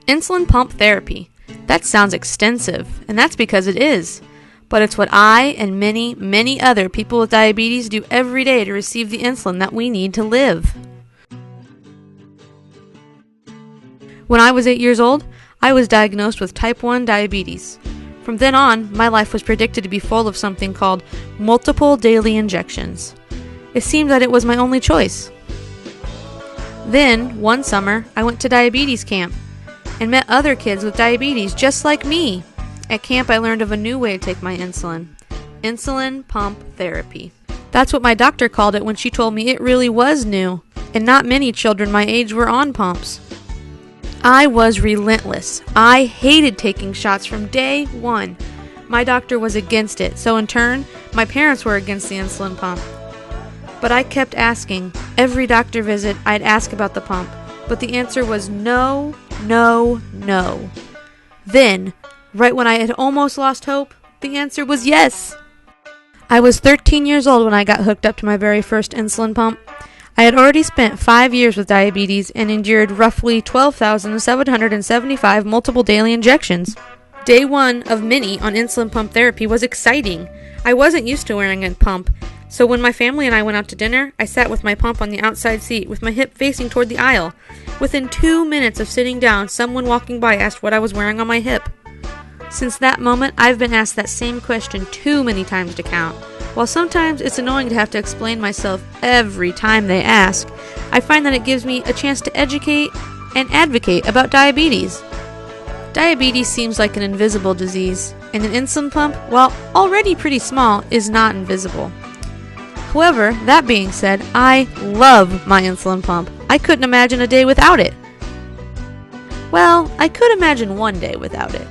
Insulin pump therapy. That sounds extensive, and that's because it is. But it's what I and many, many other people with diabetes do every day to receive the insulin that we need to live. When I was 8 years old, I was diagnosed with type 1 diabetes. From then on, my life was predicted to be full of something called multiple daily injections. It seemed that it was my only choice. Then, one summer, I went to diabetes camp and met other kids with diabetes just like me. At camp, I learned of a new way to take my insulin. Insulin pump therapy. That's what my doctor called it when she told me it really was new, and not many children my age were on pumps. I was relentless. I hated taking shots from day one. My doctor was against it, so in turn, my parents were against the insulin pump. But I kept asking. Every doctor visit, I'd ask about the pump, but the answer was no, no, no. Then, right when I had almost lost hope, the answer was yes. I was 13 years old when I got hooked up to my very first insulin pump. I had already spent 5 years with diabetes and endured roughly 12,775 multiple daily injections. Day one of many on insulin pump therapy was exciting. I wasn't used to wearing a pump, so when my family and I went out to dinner, I sat with my pump on the outside seat with my hip facing toward the aisle. Within 2 minutes of sitting down, someone walking by asked what I was wearing on my hip. Since that moment, I've been asked that same question too many times to count. While sometimes it's annoying to have to explain myself every time they ask, I find that it gives me a chance to educate and advocate about diabetes. Diabetes seems like an invisible disease, and an insulin pump, while already pretty small, is not invisible. However, that being said, I love my insulin pump. I couldn't imagine a day without it. Well, I could imagine one day without it.